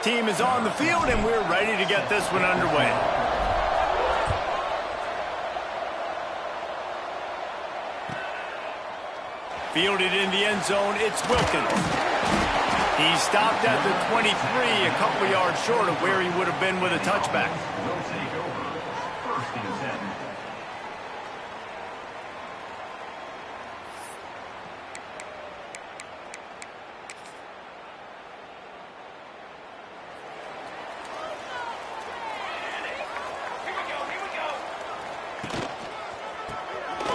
team is on the field, and we're ready to get this one underway. Fielded in the end zone, it's Wilkins. He stopped at the 23, a couple yards short of where he would have been with a touchback.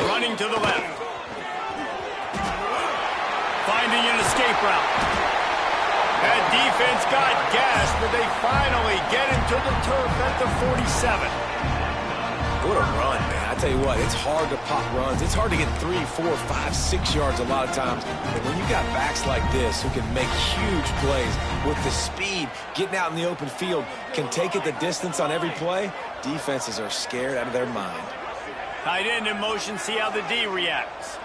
Running to the left. Finding an escape route. That defense got gashed, but they finally get him to the turf at the 47. What a run, man. I tell you what, it's hard to pop runs. It's hard to get 3, 4, 5, 6 yards a lot of times. But when you got backs like this who can make huge plays with the speed, getting out in the open field, can take it the distance on every play, defenses are scared out of their mind. Tight end in motion, see how the D reacts.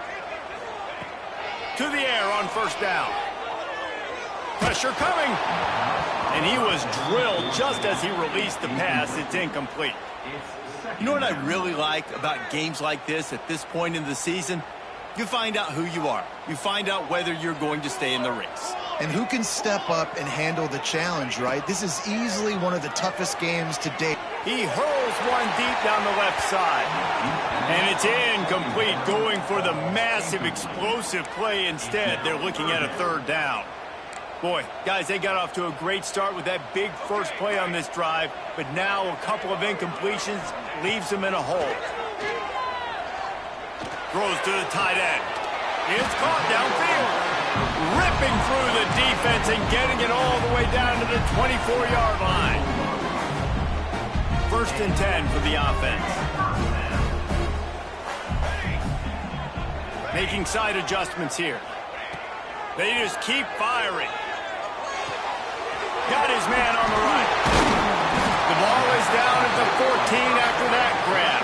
To the air on first down. Pressure coming. And he was drilled just as he released the pass. It's incomplete. You know what I really like about games like this at this point in the season? You find out who you are. You find out whether you're going to stay in the race. And who can step up and handle the challenge, right? This is easily one of the toughest games to date. He hurls one deep down the left side. And it's incomplete, going for the massive explosive play instead. They're looking at a third down. Boy, guys, they got off to a great start with that big first play on this drive, but now a couple of incompletions leaves them in a hole. Throws to the tight end. It's caught downfield. Ripping through the defense and getting it all the way down to the 24-yard line. 1st and 10 for the offense. Making side adjustments here. They just keep firing. Got his man on the right. The ball is down at the 14 after that grab.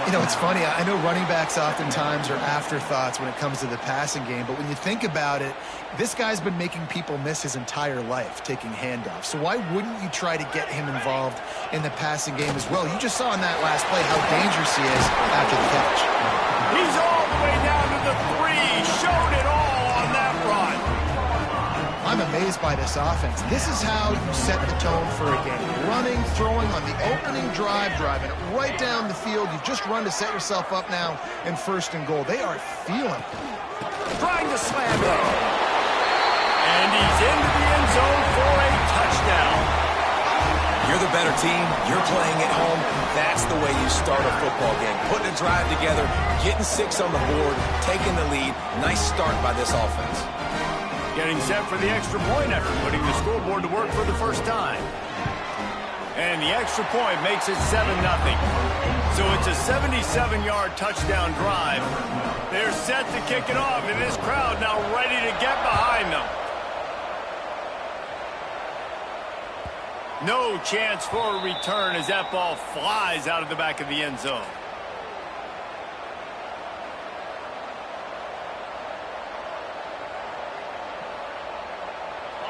You know, it's funny. I know running backs oftentimes are afterthoughts when it comes to the passing game, but when you think about it, this guy's been making people miss his entire life taking handoffs. So why wouldn't you try to get him involved in the passing game as well? You just saw in that last play how dangerous he is after the catch. He's all the way down to the 3. Showed it all on that run. I'm amazed by this offense. This is how you set the tone for a game. Running, throwing on the opening drive, driving it right down the field. You've just run to set yourself up now in 1st and goal. They are feeling it. Trying to slam it. And he's into the end zone for a touchdown. You're the better team. You're playing at home. That's the way you start a football game. Putting a drive together, getting 6 on the board, taking the lead. Nice start by this offense. Getting set for the extra point effort, putting the scoreboard to work for the first time. And the extra point makes it 7-0. So it's a 77-yard touchdown drive. They're set to kick it off, and this crowd now ready to get behind them. No chance for a return as that ball flies out of the back of the end zone.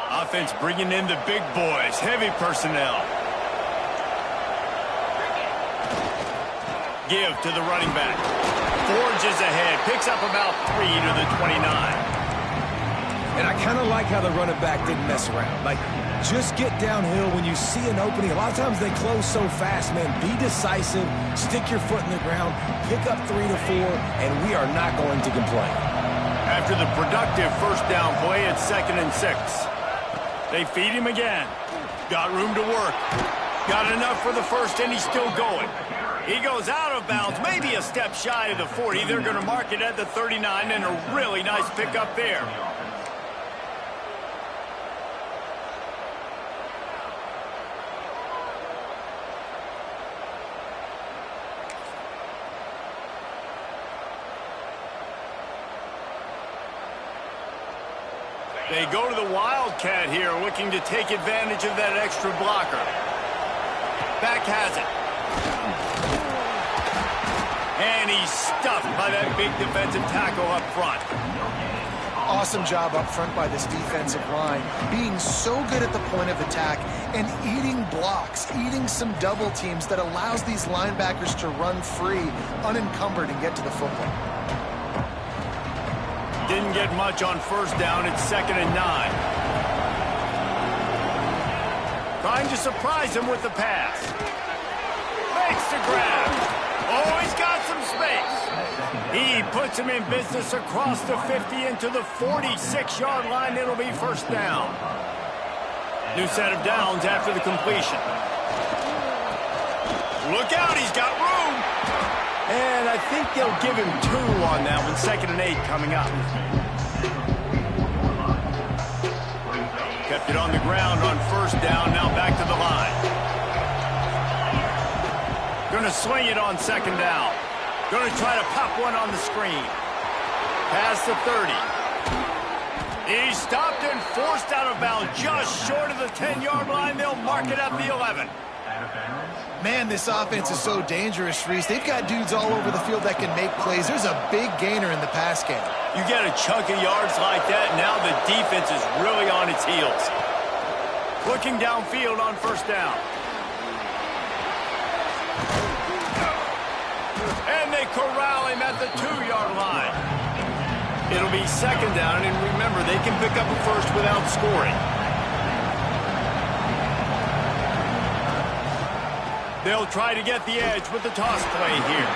Offense bringing in the big boys, heavy personnel. Give to the running back. Forges ahead, picks up about 3 to the 29. And I kind of like how the running back didn't mess around. Like, just get downhill when you see an opening. A lot of times they close so fast, man. Be decisive, stick your foot in the ground, pick up 3 to 4, and we are not going to complain. After the productive first down play, it's 2nd and 6. They feed him again. Got room to work. Got enough for the first, and he's still going. He goes out of bounds, maybe a step shy of the 40. They're going to mark it at the 39, and a really nice pickup there. They go to the Wildcat here, looking to take advantage of that extra blocker. Back has it. And he's stuffed by that big defensive tackle up front. Awesome job up front by this defensive line, being so good at the point of attack and eating blocks, eating some double teams that allows these linebackers to run free, unencumbered, and get to the football. Didn't get much on first down. It's 2nd and 9. Trying to surprise him with the pass. Makes the grab. Oh, he's got some space. He puts him in business across the 50 into the 46-yard line. It'll be first down. New set of downs after the completion. Look out, he's got room. And I think they'll give him 2 on that one. 2nd and 8 coming up. Kept it on the ground on first down. Now back to the line. Going to swing it on 2nd down. Going to try to pop one on the screen. Past the 30. He's stopped and forced out of bounds just short of the 10-yard line. They'll mark it at the 11. Man, this offense is so dangerous, Reese. They've got dudes all over the field that can make plays. There's a big gainer in the pass game. You get a chunk of yards like that, now the defense is really on its heels. Looking downfield on first down. And they corral him at the 2-yard line. It'll be 2nd down, and remember, they can pick up a first without scoring. They'll try to get the edge with the toss play here.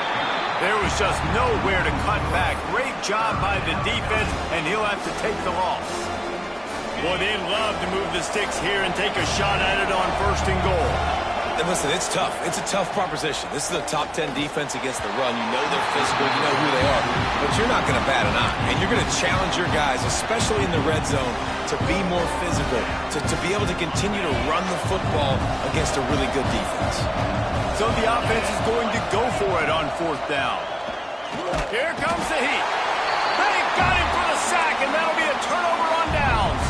There was just nowhere to cut back. Great job by the defense, and he'll have to take the loss. Boy, they'd love to move the sticks here and take a shot at it on 1st and goal. And listen, it's tough. It's a tough proposition. This is a top 10 defense against the run. You know they're physical. You know who they are. But you're not going to bat an eye. And you're going to challenge your guys, especially in the red zone, to be more physical, to be able to continue to run the football against a really good defense. So the offense is going to go for it on 4th down. Here comes the heat. They've got him for the sack, and that'll be a turnover on downs.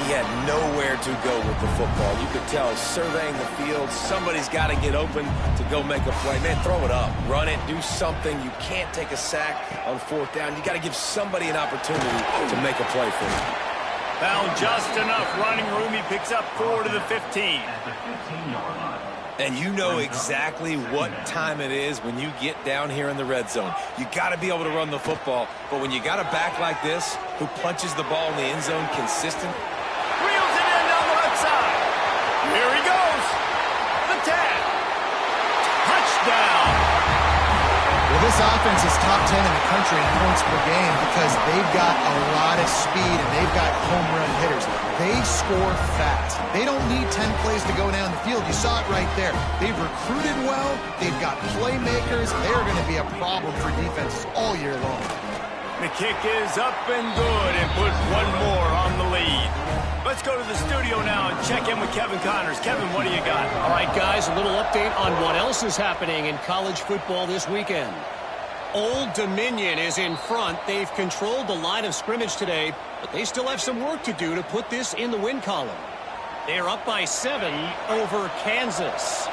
He had nowhere to go with the football. You could tell, surveying the field, somebody's got to get open to go make a play. Man, throw it up. Run it. Do something. You can't take a sack on 4th down. You got to give somebody an opportunity to make a play for you. Found just enough running room. He picks up 4 to the 15. And you know exactly what time it is when you get down here in the red zone. You got to be able to run the football. But when you got a back like this who punches the ball in the end zone consistent, reels it in down the left side. Here he goes. The tag. Touchdown. Well, this offense is top 10 in the country in points per game because they've got a lot of speed and they've got home run hitters. They score fast. They don't need 10 plays to go down the field. You saw it right there. They've recruited well. They've got playmakers. They are going to be a problem for defenses all year long. The kick is up and good and put one more on the lead. Let's go to the studio now and check in with Kevin Connors. Kevin, what do you got? All right, guys, a little update on what else is happening in college football this weekend. Old Dominion is in front. They've controlled the line of scrimmage today, but they still have some work to do to put this in the win column. They're up by 7 over Kansas.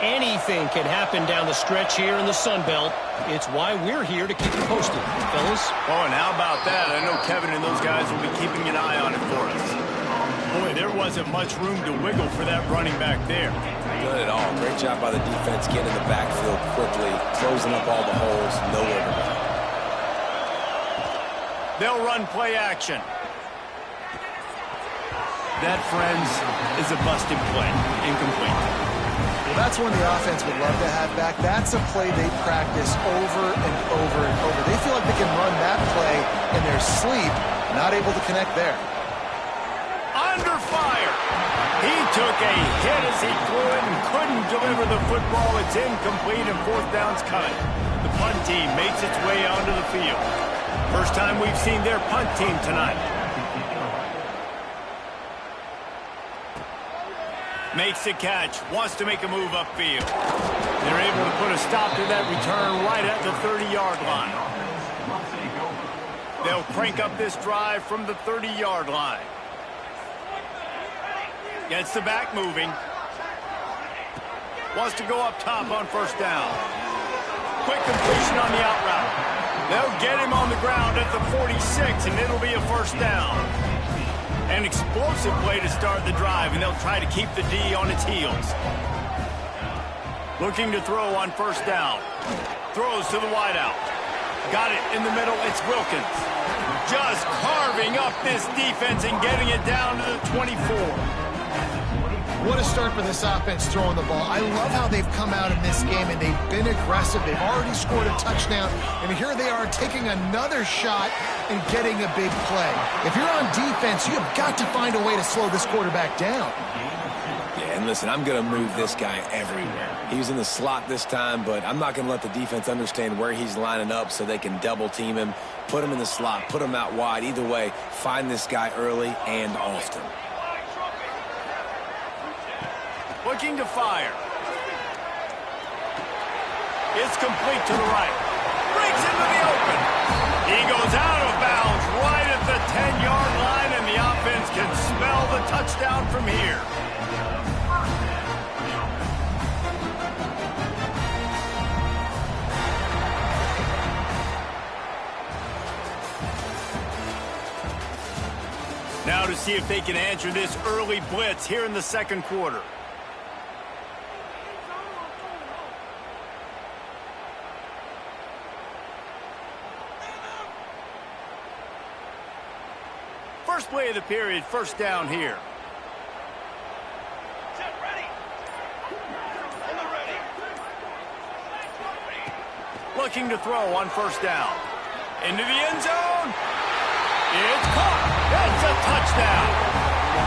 Anything can happen down the stretch here in the Sun Belt. It's why we're here to keep you posted, fellas. Oh, and how about that? I know Kevin and those guys will be keeping an eye on it for us. Boy, there wasn't much room to wiggle for that running back there. not at all. Great job by the defense getting in the backfield quickly, closing up all the holes, nowhere to run. They'll run play action. That, friends, is a busted play. Incomplete. Well, that's one the offense would love to have back. That's a play they practice over and over and over. They feel like they can run that play in their sleep, not able to connect there. Under fire. He took a hit as he threw it and couldn't deliver the football. It's incomplete and fourth down's coming. The punt team makes its way onto the field. First time we've seen their punt team tonight. Makes the catch, wants to make a move upfield. They're able to put a stop to that return right at the 30-yard line. They'll crank up this drive from the 30-yard line. Gets the back moving. Wants to go up top on first down. Quick completion on the out route. They'll get him on the ground at the 46, and it'll be a first down. An explosive play to start the drive, and they'll try to keep the D on its heels. Looking to throw on first down. Throws to the wideout. Got it in the middle. It's Wilkins. Just carving up this defense and getting it down to the 24. What a start for this offense throwing the ball. I love how they've come out in this game, and they've been aggressive. They've already scored a touchdown, and here they are taking another shot and getting a big play. If you're on defense, you have got to find a way to slow this quarterback down. Yeah, and listen, I'm going to move this guy everywhere. He's in the slot this time, but I'm not going to let the defense understand where he's lining up so they can double team him, put him in the slot, put him out wide. Either way, find this guy early and often. Looking to fire. It's complete to the right. Breaks into the open. He goes out of bounds right at the 10-yard line, and the offense can smell the touchdown from here. Now to see if they can answer this early blitz here in the second quarter. First play of the period, first down here. Looking to throw on first down. Into the end zone. It's caught. That's a touchdown.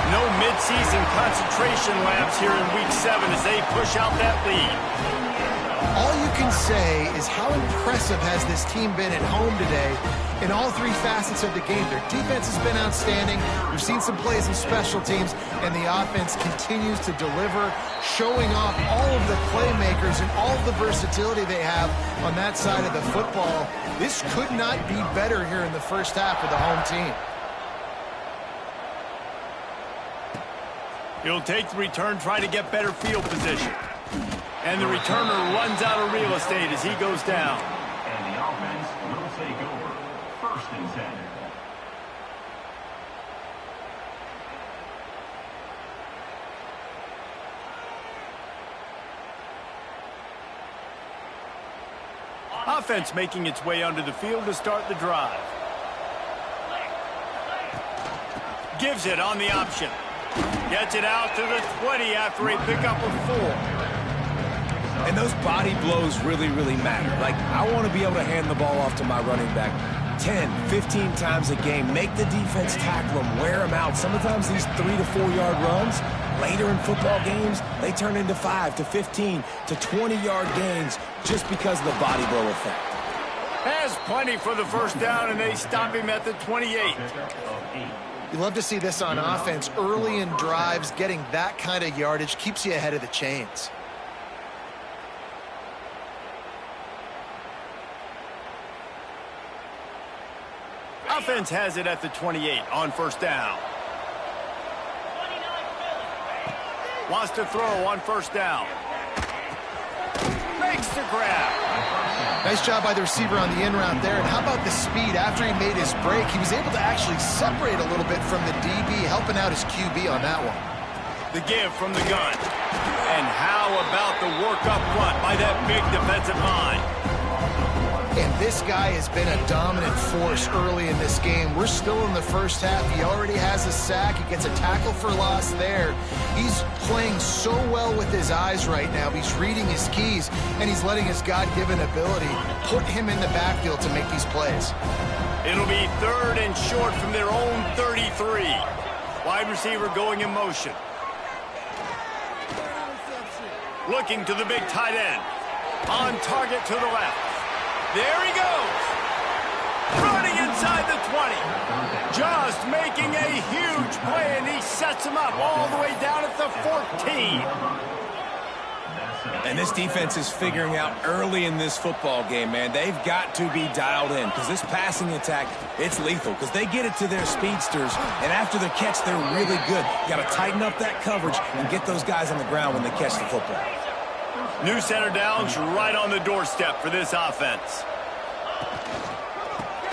No midseason concentration lapse here in Week 7 as they push out that lead. All you can say is how impressive has this team been at home today in all three facets of the game. Their defense has been outstanding. We've seen some plays in special teams, and the offense continues to deliver, showing off all of the playmakers and all of the versatility they have on that side of the football. This could not be better here in the first half for the home team. He'll take the return, try to get better field position. And the returner runs out of real estate as he goes down. And the offense will take over. First and 10. Offense making its way onto the field to start the drive. Gives it on the option. Gets it out to the 20 after a pickup of 4. And those body blows really, really matter. Like, I want to be able to hand the ball off to my running back 10, 15 times a game. Make the defense tackle them, wear them out. Sometimes these 3 to 4 yard runs, later in football games, they turn into 5 to 15 to 20 yard gains just because of the body blow effect. Has plenty for the first down, and they stop him at the 28. You love to see this on offense. Early in drives, getting that kind of yardage keeps you ahead of the chains. Offense has it at the 28 on first down. Wants to throw on first down. Makes the grab. Nice job by the receiver on the in route there. And how about the speed? After he made his break, he was able to actually separate a little bit from the DB, helping out his QB on that one. The give from the gun. And how about the work up front by that big defensive line? And this guy has been a dominant force early in this game. We're still in the first half. He already has a sack. He gets a tackle for loss there. He's playing so well with his eyes right now. He's reading his keys, and he's letting his God-given ability put him in the backfield to make these plays. It'll be 3rd and short from their own 33. Wide receiver going in motion. Looking to the big tight end. On target to the left. There he goes. Running inside the 20. Just making a huge play, and he sets him up all the way down at the 14. And this defense is figuring out early in this football game, man. They've got to be dialed in because this passing attack, it's lethal because they get it to their speedsters, and after the catch, they're really good. You got to tighten up that coverage and get those guys on the ground when they catch the football. New center downs right on the doorstep for this offense.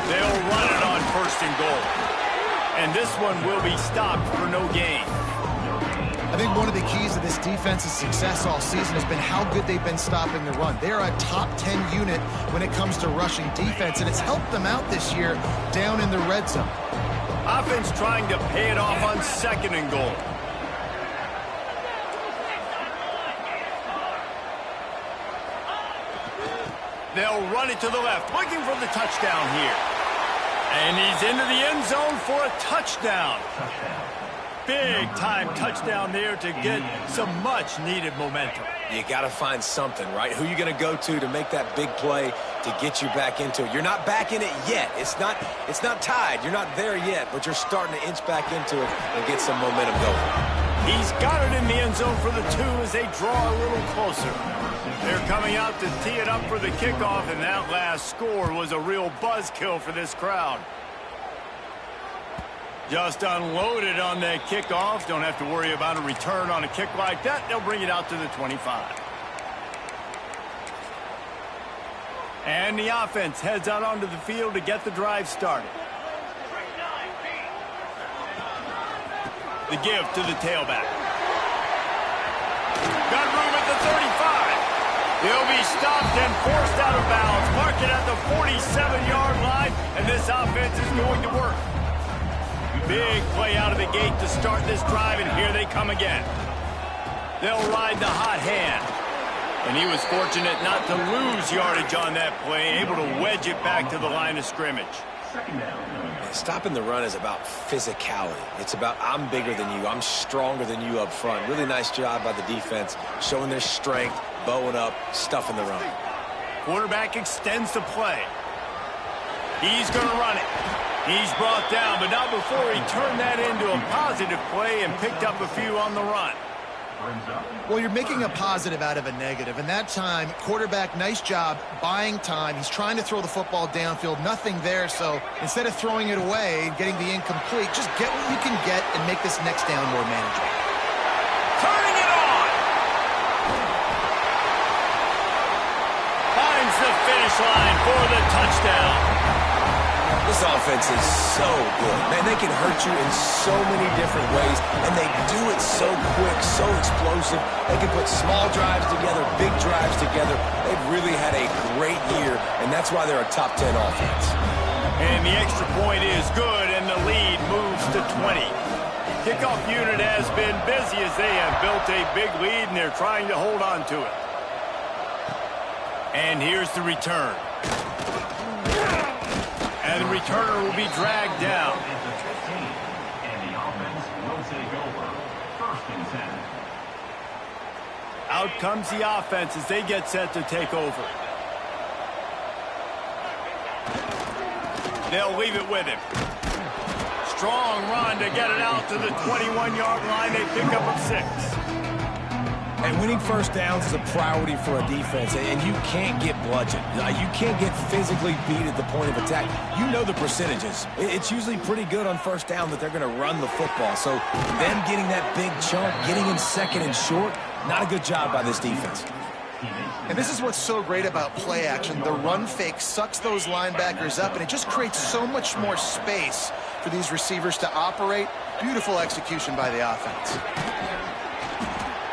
They'll run it on 1st and goal. And this one will be stopped for no gain. I think one of the keys to this defense's success all season has been how good they've been stopping the run. They're a top 10 unit when it comes to rushing defense, and it's helped them out this year down in the red zone. Offense trying to pay it off on 2nd and goal. They'll run it to the left, looking for the touchdown here. And he's into the end zone for a touchdown. Big-time touchdown there to get some much-needed momentum. You got to find something, right? Who are you going to go to make that big play to get you back into it? You're not back in it yet. It's not tied. You're not there yet, but you're starting to inch back into it and get some momentum going. He's got it in the end zone for the 2 as they draw a little closer. They're coming out to tee it up for the kickoff, and that last score was a real buzzkill for this crowd. Just unloaded on that kickoff. Don't have to worry about a return on a kick like that. They'll bring it out to the 25. And the offense heads out onto the field to get the drive started. The give to the tailback. Got room at the 35. He'll be stopped and forced out of bounds. Mark it at the 47-yard line, and this offense is going to work. Big play out of the gate to start this drive, and here they come again. They'll ride the hot hand. And he was fortunate not to lose yardage on that play, able to wedge it back to the line of scrimmage. Stopping the run is about physicality. It's about I'm bigger than you. I'm stronger than you up front. Really nice job by the defense, showing their strength, bowing up, stuffing the run. Quarterback extends the play. He's going to run it. He's brought down, but not before he turned that into a positive play and picked up a few on the run. Well, you're making a positive out of a negative, and that time, quarterback, nice job buying time. He's trying to throw the football downfield, nothing there, so instead of throwing it away and getting the incomplete, just get what you can get and make this next down more manageable. Turning it on! Finds the finish line for the touchdown. This offense is so good. Man, they can hurt you in so many different ways, and they do it so quick, so explosive. They can put small drives together, big drives together. They've really had a great year, and that's why they're a top 10 offense. And the extra point is good, and the lead moves to 20. Kickoff unit has been busy as they have built a big lead, and they're trying to hold on to it. And here's the return. And the returner will be dragged down. And the offense will take over. 1st and 10. Out comes the offense as they get set to take over. They'll leave it with him. Strong run to get it out to the 21-yard line. They pick up a 6. And winning first downs is a priority for a defense, and you can't get bludgeoned. You can't get physically beat at the point of attack. You know the percentages. It's usually pretty good on first down that they're going to run the football. So them getting that big chunk, getting in 2nd and short, not a good job by this defense. And this is what's so great about play action. The run fake sucks those linebackers up, and it just creates so much more space for these receivers to operate. Beautiful execution by the offense.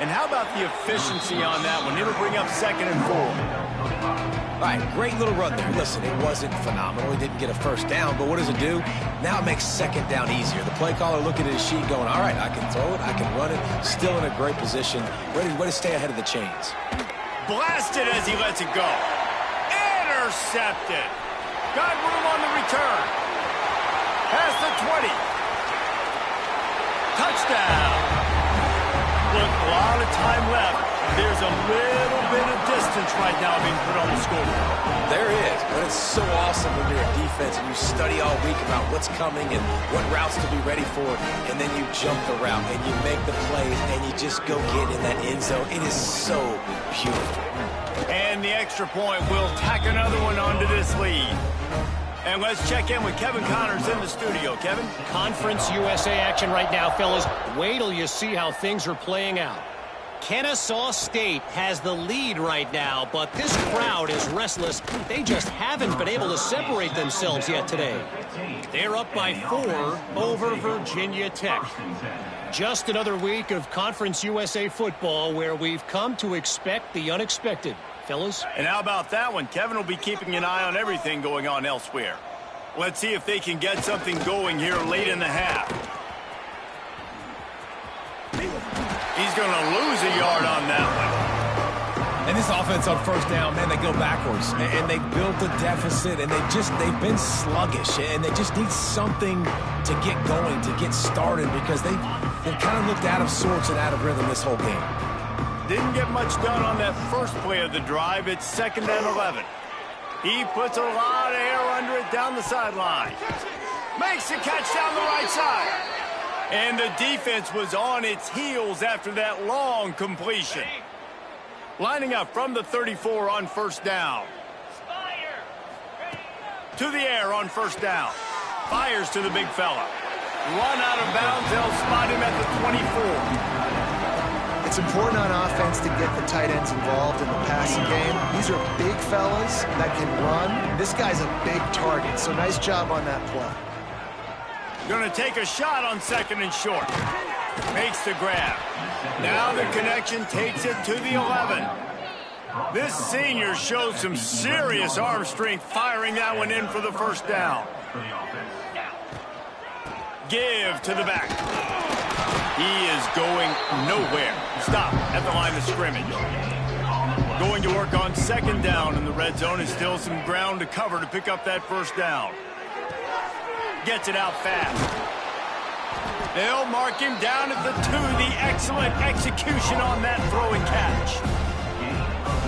And how about the efficiency on that one? It'll bring up 2nd and 4. All right, great little run there. Listen, it wasn't phenomenal. He didn't get a first down, but what does it do? Now it makes 2nd down easier. The play caller looking at his sheet going, all right, I can throw it, I can run it, still in a great position, ready to stay ahead of the chains. Blasted as he lets it go. Intercepted. Got room on the return. Past the 20. Touchdown. Look, a lot of time left. There's a little bit of distance right now being put on the scoreboard. There is, but it's so awesome when you're a defense and you study all week about what's coming and what routes to be ready for, and then you jump the route and you make the plays and you just go get in that end zone. It is so beautiful. And the extra point will tack another one onto this lead. And let's check in with Kevin Connors in the studio. Kevin? Conference USA action right now, fellas. Wait till you see how things are playing out. Kennesaw State has the lead right now, but this crowd is restless. They just haven't been able to separate themselves yet today. They're up by 4 over Virginia Tech. Just another week of Conference USA football where we've come to expect the unexpected. Fellas? And how about that one? Kevin will be keeping an eye on everything going on elsewhere. Let's see if they can get something going here late in the half. He's going to lose a yard on that one. And this offense on first down, man, they go backwards. And they built a deficit, and they've been sluggish. And they just need something to get going, to get started, because they've kind of looked out of sorts and out of rhythm this whole game. Didn't get much done on that first play of the drive. It's 2nd and 11. He puts a lot of air under it down the sideline. Makes the catch down the right side. And the defense was on its heels after that long completion. Lining up from the 34 on first down. To the air on first down. Fires to the big fella. Run out of bounds. They'll spot him at the 24. It's important on offense to get the tight ends involved in the passing game. These are big fellas that can run. This guy's a big target, so nice job on that play. Going to take a shot on 2nd and short. Makes the grab. Now the connection takes it to the 11. This senior shows some serious arm strength firing that one in for the first down. Give to the back. He is going nowhere. Stop at the line of scrimmage. Going to work on 2nd down in the red zone, and still some ground to cover to pick up that first down. Gets it out fast. They'll mark him down at the 2. The excellent execution on that throw and catch.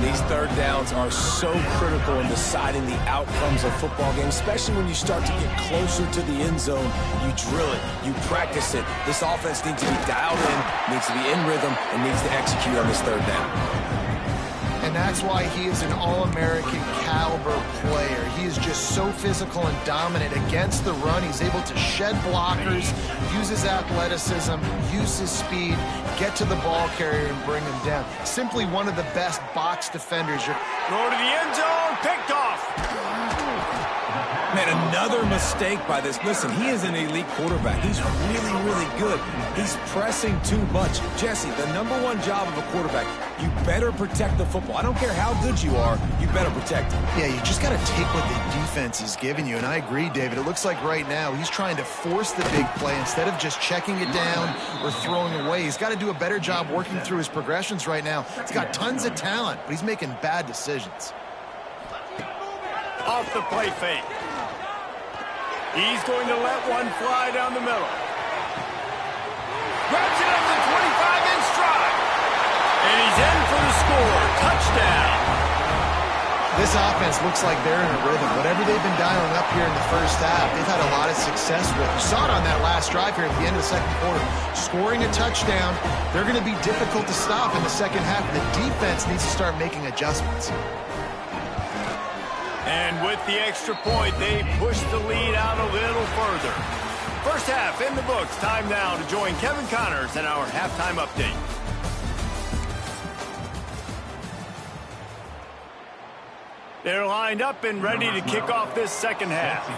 These third downs are so critical in deciding the outcomes of football games, especially when you start to get closer to the end zone. You drill it, you practice it. This offense needs to be dialed in, needs to be in rhythm, and needs to execute on this third down. And that's why he is an All-American caliber player. He is just so physical and dominant against the run. He's able to shed blockers, use his athleticism, use his speed, get to the ball carrier and bring him down. Simply one of the best box defenders. Throw to the end zone, picked off. Man, another mistake by this. Listen, he is an elite quarterback. He's really, really good. He's pressing too much. Jesse, the #1 job of a quarterback, you better protect the football. I don't care how good you are, you better protect it. Yeah, you just got to take what the defense is giving you. And I agree, David. It looks like right now he's trying to force the big play instead of just checking it down or throwing away. He's got to do a better job working through his progressions right now. He's got tons of talent, but he's making bad decisions. Off the play fake. He's going to let one fly down the middle. Grabs it up to 25 in stride. And he's in for the score. Touchdown. This offense looks like they're in a rhythm. Whatever they've been dialing up here in the first half, they've had a lot of success with. You saw it on that last drive here at the end of the second quarter. Scoring a touchdown, they're going to be difficult to stop in the second half. The defense needs to start making adjustments. And with the extra point, they push the lead out a little further. First half in the books. Time now to join Kevin Connors in our halftime update. They're lined up and ready to kick off this second half.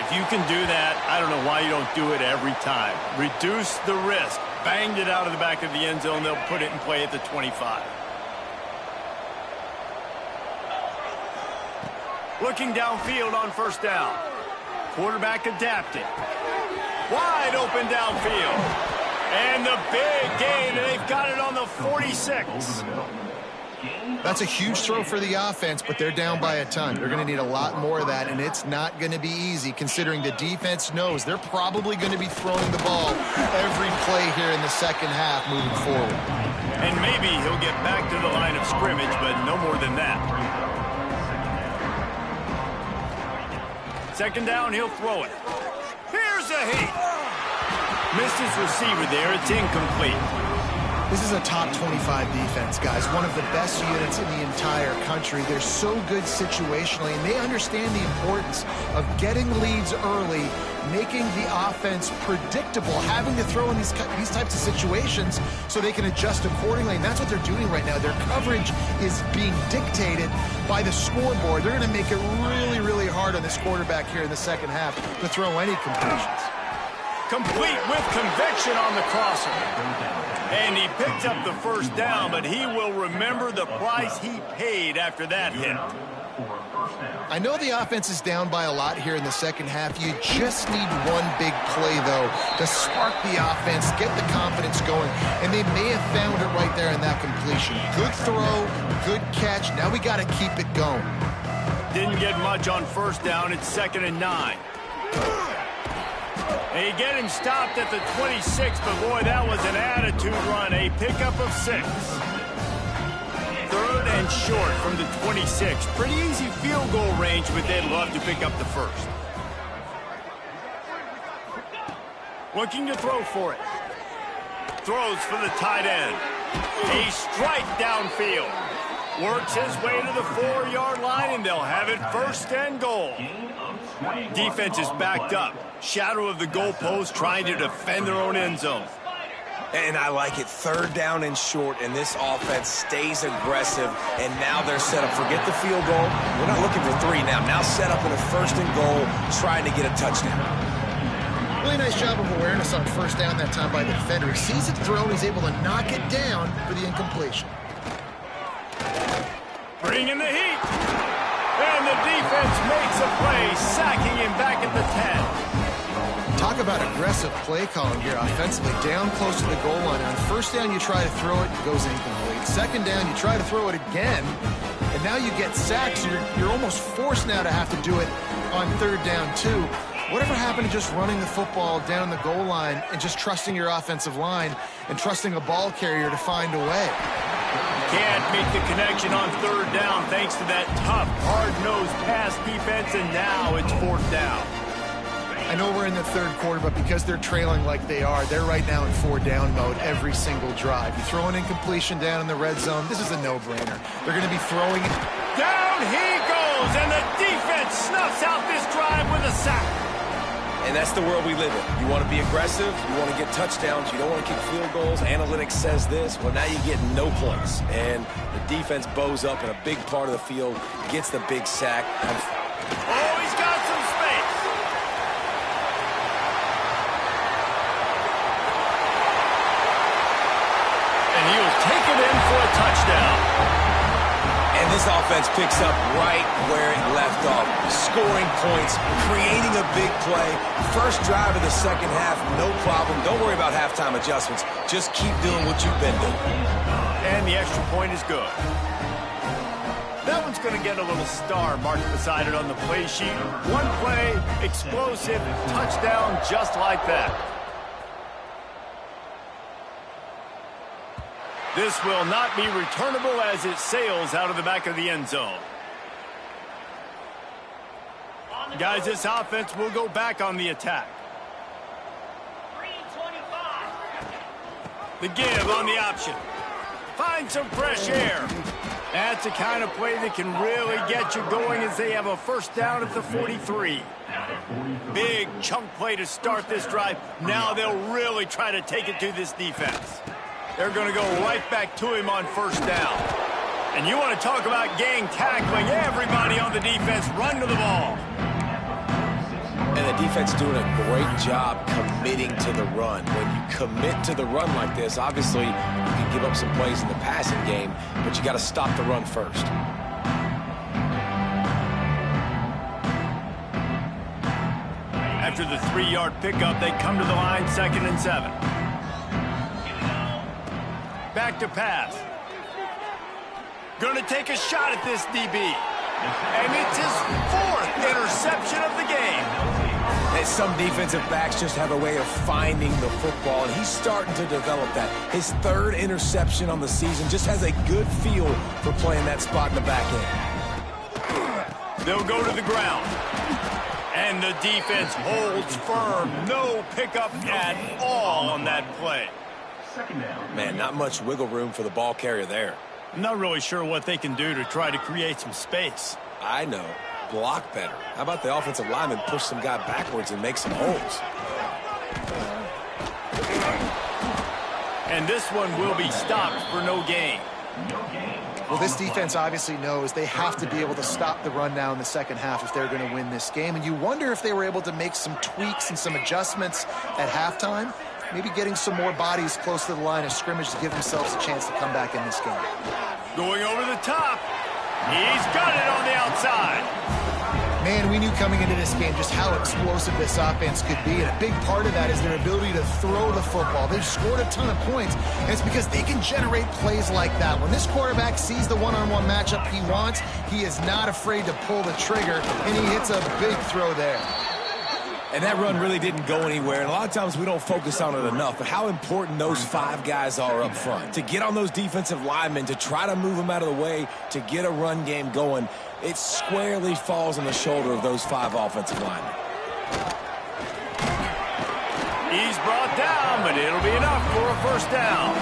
If you can do that, I don't know why you don't do it every time. Reduce the risk. Banged it out of the back of the end zone. They'll put it in play at the 25. Looking downfield on first down. Quarterback adapting. Wide open downfield. And the big gain. They've got it on the 46. That's a huge throw for the offense, but they're down by a ton. They're going to need a lot more of that, and it's not going to be easy considering the defense knows they're probably going to be throwing the ball every play here in the second half moving forward. And maybe he'll get back to the line of scrimmage, but no more than that. Second down, he'll throw it. Here's a heat. Missed his receiver there. It's incomplete. This is a top 25 defense, guys. One of the best units in the entire country. They're so good situationally, and they understand the importance of getting leads early, making the offense predictable, having to throw in these types of situations so they can adjust accordingly. And that's what they're doing right now. Their coverage is being dictated by the scoreboard. They're going to make it really, really hard on this quarterback here in the second half to throw any completions. Complete with conviction on the crosser. And he picked up the first down, but he will remember the price he paid after that hit. I know the offense is down by a lot here in the second half. You just need one big play, though, to spark the offense, get the confidence going, and they may have found it right there in that completion. Good throw, good catch. Now we got to keep it going. Didn't get much on first down. It's 2nd and 9. And you get him stopped at the 26, but boy, that was an attitude run. A pickup of 6. 3rd and short from the 26. Pretty easy field goal range, but they'd love to pick up the first. Looking to throw for it. Throws for the tight end. A strike downfield. Works his way to the 4-yard line, and they'll have it 1st and goal. Defense is backed up. Shadow of the goalpost, trying to defend their own end zone. And I like it. 3rd down and short, and this offense stays aggressive. And now they're set up. Forget the field goal. We're not looking for 3 now. Now set up in a 1st and goal, trying to get a touchdown. Really nice job of awareness on 1st down that time by the defender. He sees it thrown. He's able to knock it down for the incompletion. Bringing the heat. And the defense makes a play, sacking him back at the 10. Talk about aggressive play calling here offensively. Down close to the goal line. On 1st down, you try to throw it, it goes incomplete. 2nd down, you try to throw it again, and now you get sacked, so you're almost forced now to have to do it on 3rd down, too. Whatever happened to just running the football down the goal line and just trusting your offensive line and trusting a ball carrier to find a way? Can't make the connection on 3rd down thanks to that tough, hard-nosed pass defense, and now it's 4th down. I know we're in the 3rd quarter, but because they're trailing like they are, they're right now in 4-down mode every single drive. You throw an incompletion down in the red zone, this is a no-brainer. They're going to be throwing it. Down he goes, and the defense snuffs out this drive with a sack. And that's the world we live in. You want to be aggressive. You want to get touchdowns. You don't want to kick field goals. Analytics says this. Well, now you get no points. And the defense bows up in a big part of the field, gets the big sack. Oh, he's got some space. And he'll take it in for a touchdown. And this offense picks up right where it left off. Scoring points, creating a big play. First drive of the second half, no problem. Don't worry about halftime adjustments. Just keep doing what you've been doing. And the extra point is good. That one's going to get a little star marked beside it on the play sheet. One play, explosive, touchdown just like that. This will not be returnable as it sails out of the back of the end zone. Guys, this offense will go back on the attack. The give on the option. Find some fresh air. That's the kind of play that can really get you going as they have a 1st down at the 43. Big chunk play to start this drive. Now they'll really try to take it to this defense. They're going to go right back to him on 1st down. And you want to talk about gang tackling. Everybody on the defense run to the ball. And the defense doing a great job committing to the run. When you commit to the run like this, obviously you can give up some plays in the passing game, but you got to stop the run first. After the 3-yard pickup, they come to the line 2nd and 7. Back to pass. Going to take a shot at this DB. And it's his 4th interception of the game. And some defensive backs just have a way of finding the football, and he's starting to develop that. His 3rd interception on the season, just has a good feel for playing that spot in the back end. They'll go to the ground. And the defense holds firm. No pickup at all on that play. Second down. Man, not much wiggle room for the ball carrier there. I'm not really sure what they can do to try to create some space. I know. Block better. How about the offensive lineman push some guy backwards and make some holes? And this one will be stopped for no gain. Well, this defense obviously knows they have to be able to stop the run now in the second half if they're going to win this game. And you wonder if they were able to make some tweaks and some adjustments at halftime, maybe getting some more bodies close to the line of scrimmage to give themselves a chance to come back in this game. Going over the top. He's got it on the outside. Man, we knew coming into this game just how explosive this offense could be, and a big part of that is their ability to throw the football. They've scored a ton of points, and it's because they can generate plays like that. When this quarterback sees the one-on-one matchup he wants, he is not afraid to pull the trigger, and he hits a big throw there. And that run really didn't go anywhere, and a lot of times we don't focus on it enough, but how important those 5 guys are up front. To get on those defensive linemen, to try to move them out of the way, to get a run game going, it squarely falls on the shoulder of those 5 offensive linemen. He's brought down, but it'll be enough for a first down.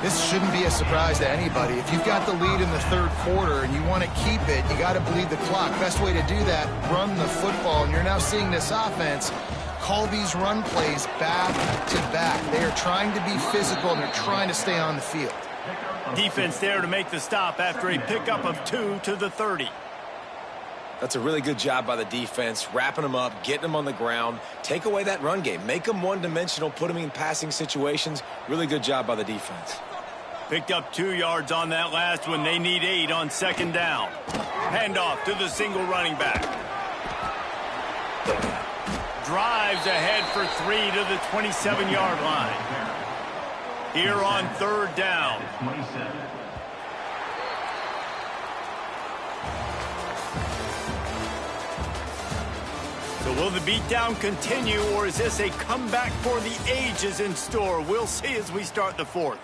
This shouldn't be a surprise to anybody. If you've got the lead in the third quarter and you want to keep it, you got to bleed the clock. Best way to do that, run the football. And you're now seeing this offense call these run plays back to back. They are trying to be physical, and they're trying to stay on the field. Defense there to make the stop after a pickup of 2 to the 30. That's a really good job by the defense, wrapping them up, getting them on the ground. Take away that run game. Make them one-dimensional, put them in passing situations. Really good job by the defense. Picked up 2 yards on that last one. They need 8 on second down. Handoff to the single running back. Drives ahead for 3 to the 27-yard line. Here on third down. So will the beatdown continue, or is this a comeback for the ages in store? We'll see as we start the fourth.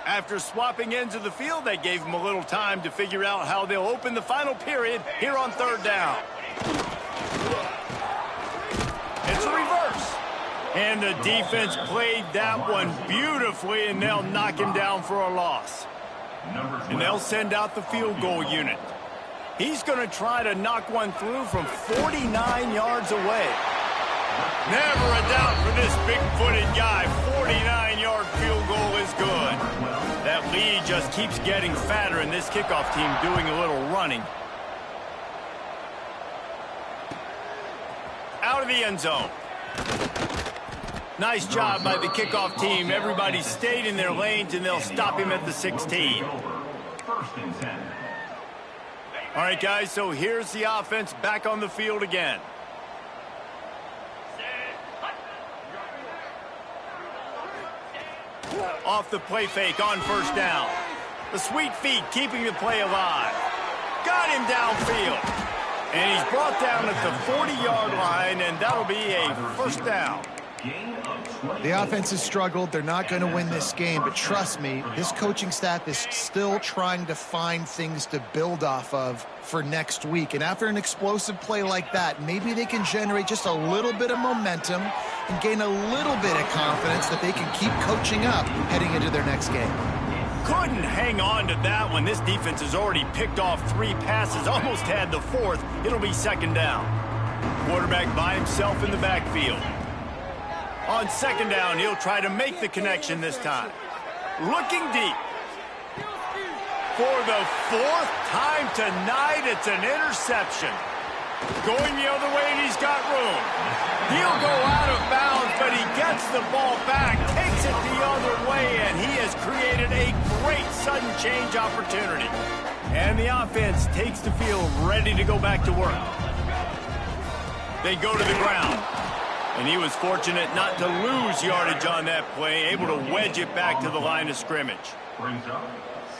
After swapping ends of the field, that gave them a little time to figure out how they'll open the final period here on third down. It's a reverse. And the defense played that one beautifully, and they'll knock him down for a loss. And they'll send out the field goal unit. He's going to try to knock one through from 49 yards away. Never a doubt for this big-footed guy. 49-yard field goal is good. That lead just keeps getting fatter, and this kickoff team doing a little running. Out of the end zone. Nice job by the kickoff team. Everybody stayed in their lanes, and they'll stop him at the 16. First and 10. All right, guys, so here's the offense back on the field again. Off the play fake on first down. The sweet feet keeping the play alive. Got him downfield. And he's brought down at the 40-yard line, and that'll be a first down. The offense has struggled. They're not going to win this game, but trust me, this coaching staff is still trying to find things to build off of for next week. And after an explosive play like that, maybe they can generate just a little bit of momentum and gain a little bit of confidence that they can keep coaching up heading into their next game. Couldn't hang on to that one. This defense has already picked off 3 passes, almost had the 4th. It'll be second down. Quarterback by himself in the backfield. On second down, he'll try to make the connection this time. Looking deep. For the 4th time tonight, it's an interception. Going the other way, and he's got room. He'll go out of bounds, but he gets the ball back, takes it the other way, and he has created a great sudden change opportunity. And the offense takes the field ready to go back to work. They go to the ground. And he was fortunate not to lose yardage on that play, able to wedge it back to the line of scrimmage.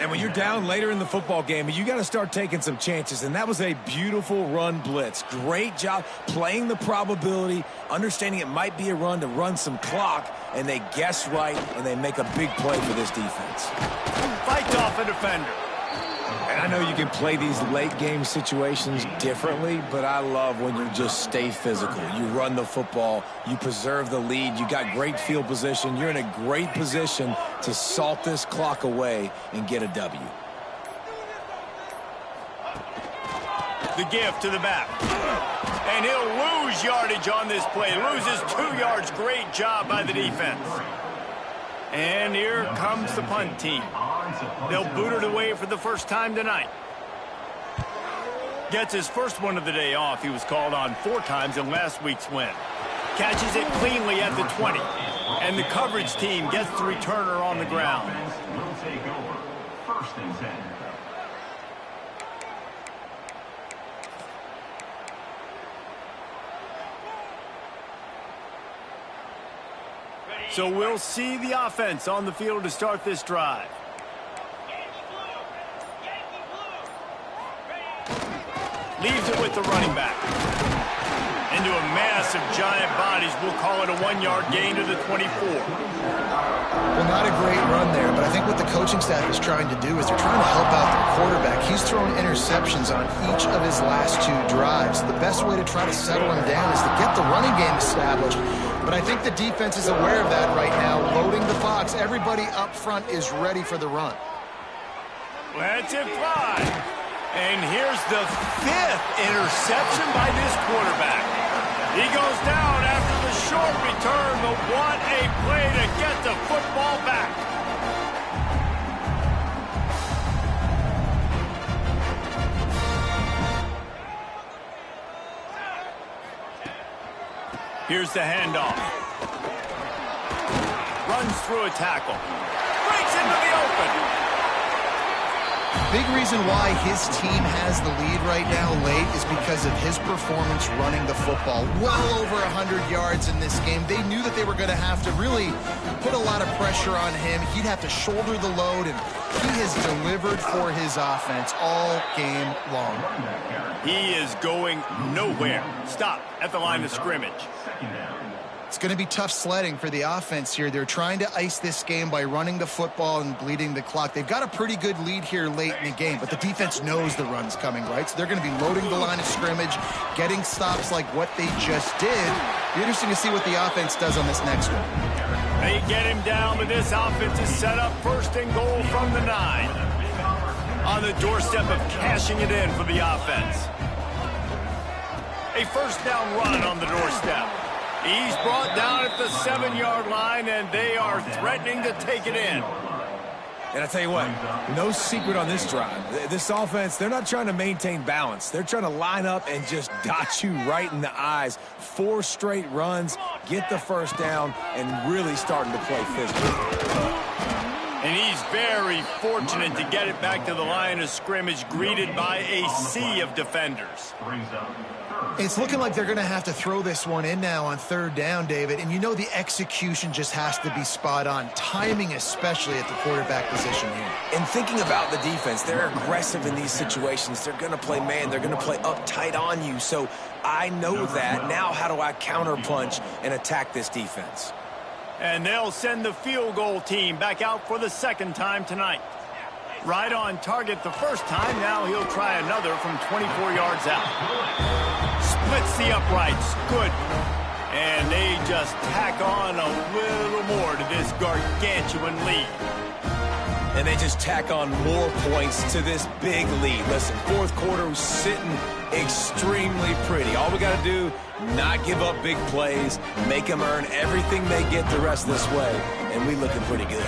And when you're down later in the football game, you got to start taking some chances. And that was a beautiful run blitz. Great job playing the probability, understanding it might be a run to run some clock, and they guess right, and they make a big play for this defense. Fights off a defender. And I know you can play these late-game situations differently, but I love when you just stay physical. You run the football, you preserve the lead, you got great field position. You're in a great position to salt this clock away and get a W. The give to the back. And he'll lose yardage on this play. Loses 2 yards. Great job by the defense. And here comes the punt team. They'll boot it away for the first time tonight. Gets his first one of the day off. He was called on 4 times in last week's win. Catches it cleanly at the 20. And the coverage team gets the returner on the ground. Will take over. 1st and 10. So we'll see the offense on the field to start this drive. Leaves it with the running back. Into a mass of giant bodies. We'll call it a 1-yard gain to the 24. Well, not a great run there, but I think what the coaching staff is trying to do is they're trying to help out their quarterback. He's thrown interceptions on each of his last 2 drives. The best way to try to settle him down is to get the running game established. But I think the defense is aware of that right now, loading the box. Everybody up front is ready for the run. Let's it fly. And here's the 5th interception by this quarterback. He goes down after the short return, but what a play to get the football back. Here's the handoff. Runs through a tackle. Breaks into the open. Big reason why his team has the lead right now late is because of his performance running the football. Well over 100 yards in this game. They knew that they were going to have to really put a lot of pressure on him. He'd have to shoulder the load, and he has delivered for his offense all game long. He is going nowhere. Stop at the line of scrimmage. It's going to be tough sledding for the offense here. They're trying to ice this game by running the football and bleeding the clock. They've got a pretty good lead here late in the game, but the defense knows the run's coming, right? So they're going to be loading the line of scrimmage, getting stops like what they just did. Be interesting to see what the offense does on this next one. They get him down, but this offense is set up 1st and goal from the 9. On the doorstep of cashing it in for the offense. A 1st down run on the doorstep. He's brought down at the 7-yard line, and they are threatening to take it in. And I tell you what, no secret on this drive. This offense, they're not trying to maintain balance. They're trying to line up and just dot you right in the eyes. 4 straight runs, get the 1st down, and really starting to play physical. And he's very fortunate to get it back to the line of scrimmage, greeted by a sea of defenders. It's looking like they're going to have to throw this one in now on 3rd down, David. And you know the execution just has to be spot on. Timing especially at the quarterback position here. And thinking about the defense, they're aggressive in these situations. They're going to play man. They're going to play uptight on you. So I know that. Now how do I counterpunch and attack this defense? And they'll send the field goal team back out for the 2nd time tonight. Right on target the 1st time. Now he'll try another from 24 yards out. Splits the uprights. Good. And they just tack on a little more to this gargantuan lead. And they just tack on more points to this big lead. Listen, 4th quarter was sitting extremely pretty. All we got to do, not give up big plays, make them earn everything they get the rest of this way, and we looking pretty good.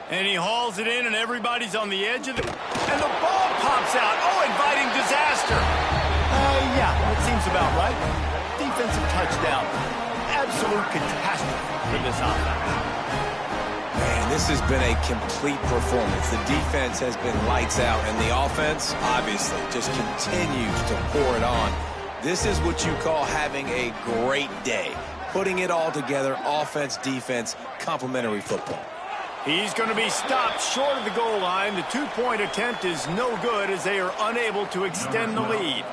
And he hauls it in, and everybody's on the edge of it. And the ball pops out. Oh, inviting disaster. Yeah, that seems about right. Defensive touchdown. Absolute catastrophe for this offense. Man, this has been a complete performance. The defense has been lights out, and the offense, obviously, just continues to pour it on. This is what you call having a great day. Putting it all together, offense, defense, complementary football. He's going to be stopped short of the goal line. The 2-point attempt is no good as they are unable to extend the lead.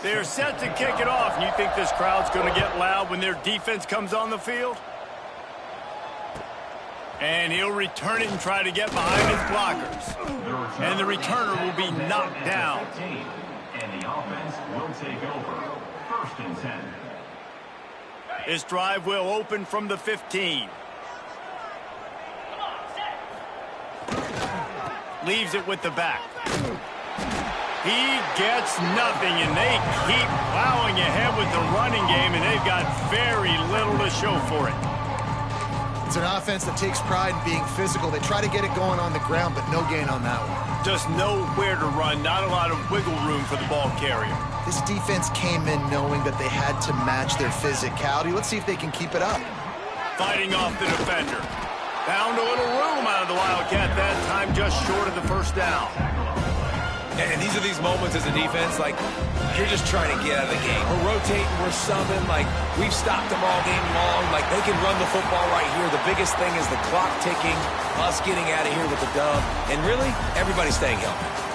They're set to kick it off. And you think this crowd's going to get loud when their defense comes on the field? And he'll return it and try to get behind his blockers. And the returner will be knocked down. And the offense will take over. 1st and 10. This drive will open from the 15. Leaves it with the back. He gets nothing, and they keep plowing ahead with the running game, and they've got very little to show for it. It's an offense that takes pride in being physical. They try to get it going on the ground, but no gain on that one. Just nowhere to run, not a lot of wiggle room for the ball carrier. This defense came in knowing that they had to match their physicality. Let's see if they can keep it up. Fighting off the defender. Found a little room out of the Wildcat that time, just short of the 1st down. And these are these moments as a defense, like, you're just trying to get out of the game. We're rotating, we're subbing, like, we've stopped them all game long. Like, they can run the football right here. The biggest thing is the clock ticking, us getting out of here with the dub, and really, everybody staying healthy.